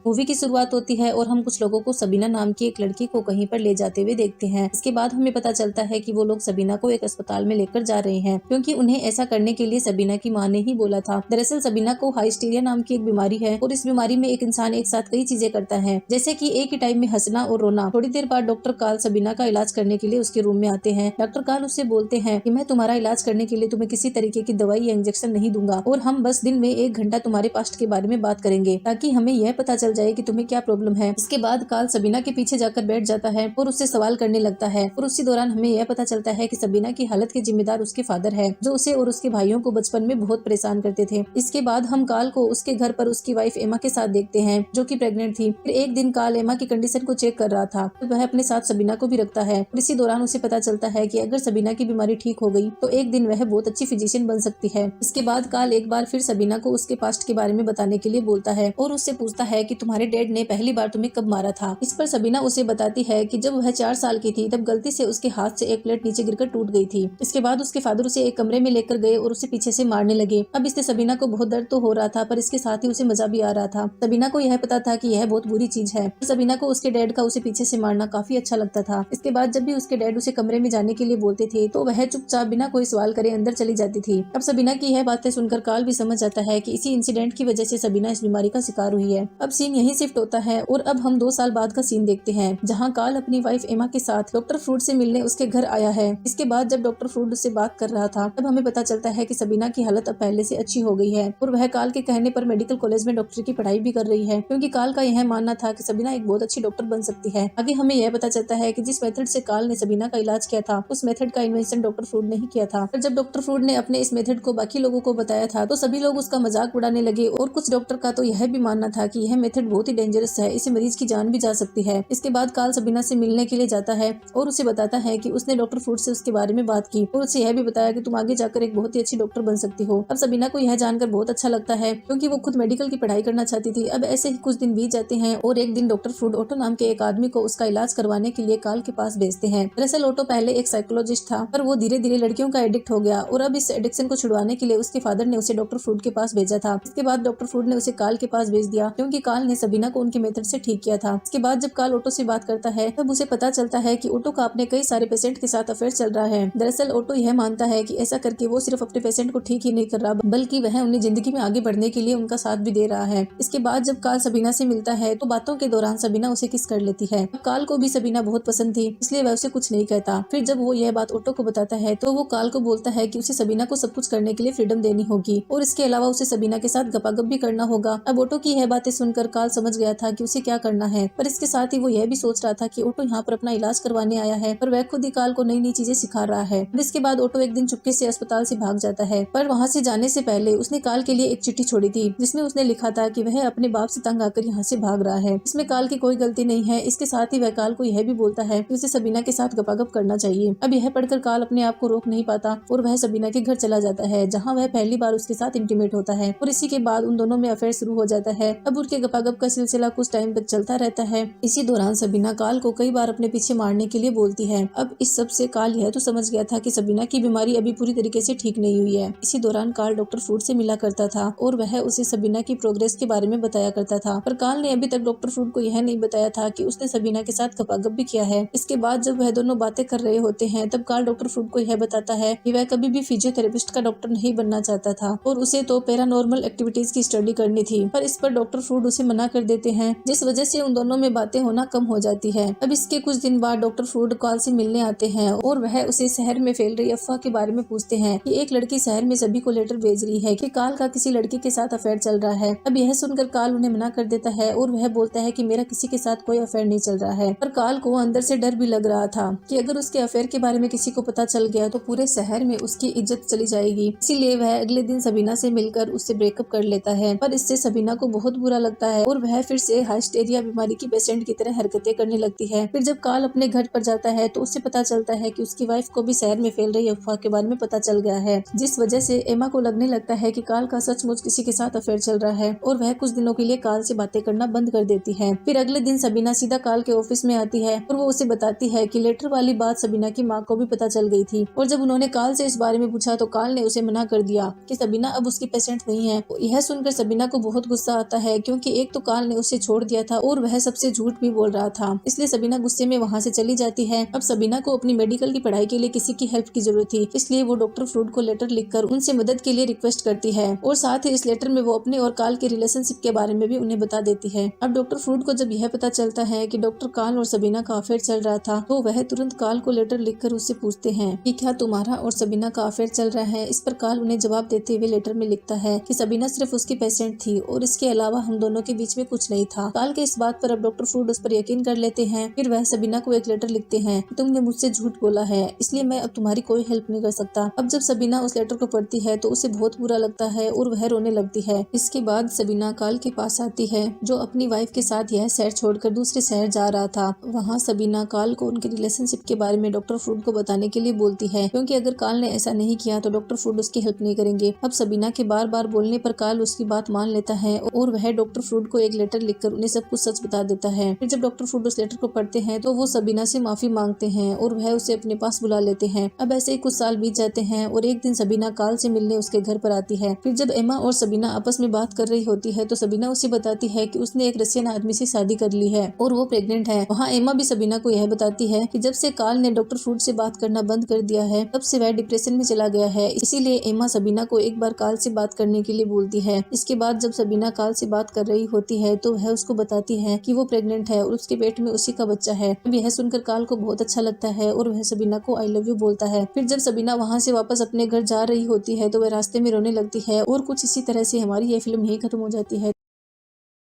Movie की शुरुआत होती है और हम कुछ लोगों को सबीना नाम की एक लड़की को कहीं पर ले जाते हुए देखते हैं। इसके बाद हमें पता चलता है कि वो लोग सबीना को एक अस्पताल में लेकर जा रहे हैं, क्योंकि उन्हें ऐसा करने के लिए सबीना की माँ ने ही बोला था। दरअसल सबीना को हाइस्टीरिया नाम की एक बीमारी है और इस बीमारी में एक इंसान एक साथ कई चीजें करता है, जैसे कि एक ही टाइम में हंसना और रोना। थोड़ी देर बाद डॉक्टर कार्ल सबीना का इलाज करने के लिए उसके रूम में आते हैं। डॉक्टर कार्ल उससे बोलते हैं कि मैं तुम्हारा इलाज करने के लिए तुम्हें किसी तरीके की दवाई या इंजेक्शन नहीं दूंगा और हम बस दिन में 1 घंटा तुम्हारे पास्ट के बारे में बात करेंगे, ताकि हमें यह पता चल जाए कि तुम्हें क्या प्रॉब्लम है। इसके बाद कार्ल सबीना के पीछे जाकर बैठ जाता है और उससे सवाल करने लगता है और उसी दौरान हमें यह पता चलता है कि सबीना की हालत के जिम्मेदार उसके फादर है, जो उसे और उसके भाइयों को बचपन में बहुत परेशान करते थे। इसके बाद हम कार्ल को उसके घर पर उसकी वाइफ एमा के साथ देखते हैं, जो कि प्रेग्नेंट थी। फिर एक दिन कार्ल एमा की कंडीशन को चेक कर रहा था, तो वह अपने साथ सबीना को भी रखता है और इसी दौरान उसे पता चलता है कि अगर सबीना की बीमारी ठीक हो गई तो एक दिन वह बहुत अच्छी फिजिशियन बन सकती है। इसके बाद कार्ल एक बार फिर सबीना को उसके पास्ट के बारे में बताने के लिए बोलता है और उससे पूछता है कि तुम्हारे डैड ने पहली बार तुम्हें कब मारा था। इस पर सबीना उसे बताती है कि जब वह 4 साल की थी तब गलती से उसके हाथ से एक प्लेट नीचे गिरकर टूट गई थी। इसके बाद उसके फादर उसे एक कमरे में लेकर गए और उसे पीछे से मारने लगे। अब इससे सबीना को बहुत दर्द तो हो रहा था, पर इसके साथ ही उसे मजा भी आ रहा था। सबीना को यह पता था कि यह बहुत बुरी चीज है। सबीना को उसके डैड का उसे पीछे से मारना काफी अच्छा लगता था। इसके बाद जब भी उसके डैड उसे कमरे में जाने के लिए बोलते थे तो वह चुपचाप बिना कोई सवाल करे अंदर चली जाती थी। अब सबीना की यह बातें सुनकर कार्ल भी समझ जाता है कि इसी इंसिडेंट की वजह से सबीना इस बीमारी का शिकार हुई है। अब सीन यहीं शिफ्ट होता है और अब हम 2 साल बाद का सीन देखते हैं, जहां कार्ल अपनी वाइफ एमा के साथ डॉक्टर फ्रूड से मिलने उसके घर आया है। इसके बाद जब डॉक्टर फ्रूड उससे बात कर रहा था तब हमें पता चलता है कि सबीना की हालत अब पहले से अच्छी हो गई है और वह कार्ल के कहने पर मेडिकल कॉलेज में डॉक्टर की पढ़ाई भी कर रही है, क्योंकि कार्ल का यह मानना था कि सबीना एक बहुत अच्छी डॉक्टर बन सकती है। आगे हमें यह पता चलता है कि जिस मेथड से कार्ल ने सबीना का इलाज किया था उस मेथड का इन्वेंशन डॉक्टर फ्रूड ने ही किया था। पर जब डॉक्टर फ्रूड ने अपने इस मेथड को बाकी लोगों को बताया था तो सभी लोग उसका मजाक उड़ाने लगे और कुछ डॉक्टर का तो यह भी मानना था कि यह मेथड बहुत ही डेंजरस है, इससे मरीज की जान भी जा सकती है। इसके बाद कार्ल सबीना से मिलने के लिए जाता है और उसे बताता है कि उसने डॉक्टर फ्रूड से उसके बारे में बात की और उसे यह भी बताया कि तुम आगे जाकर एक बहुत ही अच्छी डॉक्टर बन सकती हो। अब सबीना को यह जानकर बहुत अच्छा लगता है, क्योंकि वो खुद मेडिकल की पढ़ाई करना चाहती थी। अब ऐसे ही कुछ दिन बीत जाते हैं और एक दिन डॉक्टर फ्रूड ऑटो नाम के एक आदमी को उसका इलाज करवाने के लिए कार्ल के पास भेजते हैं। दरअसल ऑटो पहले एक साइकोलॉजिस्ट था, पर वो धीरे धीरे लड़कियों का एडिक्ट हो गया और अब इस एडिक्शन को छुड़वाने के लिए उसके फादर ने उसे डॉक्टर फ्रूड के पास भेजा था। इसके बाद डॉक्टर फ्रूड ने उसे कार्ल के पास भेज दिया, क्योंकि कार्ल ने सबीना को उनके मेथड से ठीक किया था। इसके बाद जब कार्ल ऑटो से बात करता है तब उसे पता चलता है कि ऑटो का अपने कई सारे पेशेंट के साथ अफेयर चल रहा है। दरअसल ऑटो यह मानता है कि ऐसा करके वो सिर्फ अपने पेशेंट को ठीक ही नहीं कर रहा, बल्कि वह उन्हें जिंदगी में आगे बढ़ने के लिए उनका साथ भी दे रहा है। इसके बाद जब कार्ल सबीना से मिलता है तो बातों के दौरान सबीना उसे किस कर लेती है। कार्ल को भी सबीना बहुत पसंद थी, इसलिए वह उसे कुछ नहीं कहता। फिर जब वो यह बात ऑटो को बताता है तो वो कार्ल को बोलता है कि उसे सबीना को सब कुछ करने के लिए फ्रीडम देनी होगी और इसके अलावा उसे सबीना के साथ गपागप भी करना होगा। अब ऑटो की यह बातें सुनकर कार्ल समझ गया था कि उसे क्या करना है, पर इसके साथ ही वो यह भी सोच रहा था कि ऑटो यहाँ पर अपना इलाज करवाने आया है पर वह खुद ही कार्ल को नई नई चीजें सिखा रहा है। इसके बाद ऑटो एक दिन चुपके से अस्पताल से भाग जाता है, पर वहाँ से जाने से पहले उसने कार्ल के लिए एक चिट्ठी छोड़ी थी, जिसमें उसने लिखा था कि वह अपने बाप से तंग आकर यहाँ से भाग रहा है। इसमें कार्ल की कोई गलती नहीं है। इसके साथ ही वह कार्ल को यह भी बोलता है कि उसे सबीना के साथ गपागप करना चाहिए। अब यह पढ़कर कार्ल अपने आप को रोक नहीं पाता और वह सबीना के घर चला जाता है, जहाँ वह पहली बार उसके साथ इंटीमेट होता है और इसी के बाद उन दोनों में अफेयर शुरू हो जाता है। अब उनके गपागप का सिलसिला कुछ टाइम तक चलता रहता है। इसी दौरान सबीना कार्ल को कई बार अपने पीछे मारने के लिए बोलती है। अब इस सब से कार्ल यह तो समझ गया था कि सबीना की बीमारी अभी पूरी तरीके से ठीक नहीं हुई है। इसी दौरान कार्ल डॉक्टर फ्रूड से मिला करता था और वह उसे सबीना की प्रोग्रेस के बारे में बताया करता था, पर कार्ल ने अभी तक डॉक्टर फ्रूड को यह नहीं बताया था कि उसने सबीना के साथ गपागप भी किया है। इसके बाद जब वह दोनों बातें कर रहे होते हैं तब कार्ल डॉक्टर फ्रूड को यह बताता है कि वह कभी भी फिजियोथेरेपिस्ट का डॉक्टर नहीं बनना चाहता था और उसे तो पैरानॉर्मल एक्टिविटीज की स्टडी करनी थी, पर इस पर डॉक्टर फ्रूड उसे मना कर देते हैं, जिस वजह से उन दोनों में बातें होना कम हो जाती है। अब इसके कुछ दिन बाद डॉक्टर फ्रूड कार्ल से मिलने आते हैं और वह उसे शहर में फैल रही अफवाह के बारे में पूछते हैं कि एक लड़की शहर में सभी को लेटर भेज रही है कि कार्ल का किसी लड़की के साथ अफेयर चल रहा है। अब यह सुनकर कार्ल उन्हें मना कर देता है और वह बोलता है कि मेरा किसी के साथ कोई अफेयर नहीं चल रहा है, पर कार्ल को अंदर से डर भी लग रहा था कि अगर उसके अफेयर के बारे में किसी को पता चल गया तो पूरे शहर में उसकी इज्जत चली जाएगी। इसीलिए वह अगले दिन सबीना से मिलकर उससे ब्रेकअप कर लेता है, पर इससे सबीना को बहुत बुरा लगता है और वह फिर से हाइस्टेरिया बीमारी की पेशेंट की तरह हरकतें करने लगती है। फिर जब कार्ल अपने घर पर जाता है तो उससे पता चलता है कि उसकी वाइफ को भी शहर में फैल रही अफवाह के बारे में पता चल गया है, जिस वजह से एमा को लगने लगता है कि कार्ल का सचमुच किसी के साथ अफेयर चल रहा है और वह कुछ दिनों के लिए कार्ल से बातें करना बंद कर देती है। फिर अगले दिन सबीना सीधा कार्ल के ऑफिस में आती है और वो उसे बताती है कि लेटर वाली बात सबीना की माँ को भी पता चल गई थी और जब उन्होंने कार्ल से इस बारे में पूछा तो कार्ल ने उसे मना कर दिया कि सबीना अब उसकी पेशेंट नहीं है। यह सुनकर सबीना को बहुत गुस्सा आता है, क्योंकि एक तो काल ने उसे छोड़ दिया था और वह सबसे झूठ भी बोल रहा था, इसलिए सबीना गुस्से में वहाँ से चली जाती है। अब सबीना को अपनी मेडिकल की पढ़ाई के लिए किसी की हेल्प की जरूरत थी, इसलिए वो डॉक्टर फ्रूड को लेटर लिखकर उनसे मदद के लिए रिक्वेस्ट करती है और साथ ही इस लेटर में वो अपने और काल के रिलेशनशिप के बारे में भी उन्हें बता देती है। अब डॉक्टर फ्रूड को जब यह पता चलता है कि डॉक्टर काल और सबीना का अफेयर चल रहा था, तो वह तुरंत काल को लेटर लिखकर उससे पूछते हैं कि क्या तुम्हारा और सबीना का अफेयर चल रहा है। इस पर काल उन्हें जवाब देते हुए लेटर में लिखता है कि सबीना सिर्फ उसकी पेशेंट थी और इसके अलावा हम दोनों के बीच में कुछ नहीं था। काल के इस बात पर अब डॉक्टर फ्रूड उस पर यकीन कर लेते हैं। फिर वह सबीना को एक लेटर लिखते हैं कि तुमने मुझसे झूठ बोला है, इसलिए मैं अब तुम्हारी कोई हेल्प नहीं कर सकता। अब जब सबीना उस लेटर को पढ़ती है तो उसे बहुत बुरा लगता है और वह रोने लगती है। इसके बाद सबीना काल के पास आती है, जो अपनी वाइफ के साथ यह शहर छोड़कर दूसरे शहर जा रहा था। वहाँ सबीना काल को उनके रिलेशनशिप के बारे में डॉक्टर फ्रूड को बताने के लिए बोलती है, क्योंकि अगर काल ने ऐसा नहीं किया तो डॉक्टर फ्रूड उसकी हेल्प नहीं करेंगे। अब सबीना के बार बार बोलने पर काल उसकी बात मान लेता है और वह डॉक्टर फ्रूड को एक लेटर लिखकर उन्हें सब कुछ सच बता देता है। फिर जब डॉक्टर फ्रूड उस लेटर को पढ़ते हैं तो वो सबीना से माफी मांगते हैं और वह उसे अपने पास बुला लेते हैं। अब ऐसे ही कुछ साल बीत जाते हैं और एक दिन सबीना काल से मिलने उसके घर पर आती है। फिर जब एमा और सबीना आपस में बात कर रही होती है तो सबीना उसे बताती है कि उसने एक रशियन आदमी से शादी कर ली है और वो प्रेग्नेंट है। वहाँ एमा भी सबीना को यह बताती है कि जब से काल ने डॉक्टर फ्रूड से बात करना बंद कर दिया है तब से वह डिप्रेशन में चला गया है, इसीलिए एमा सबीना को एक बार काल से बात करने के लिए बोलती है। इसके बाद जब सबीना काल से बात कर रही होती है तो वह उसको बताती है कि वो प्रेग्नेंट है और उसके पेट में उसी का बच्चा है। अब यह सुनकर काल को बहुत अच्छा लगता है और वह सबीना को आई लव यू बोलता है। फिर जब सबीना वहाँ से वापस अपने घर जा रही होती है तो वह रास्ते में रोने लगती है और कुछ इसी तरह से हमारी ये फिल्म यही खत्म हो जाती है।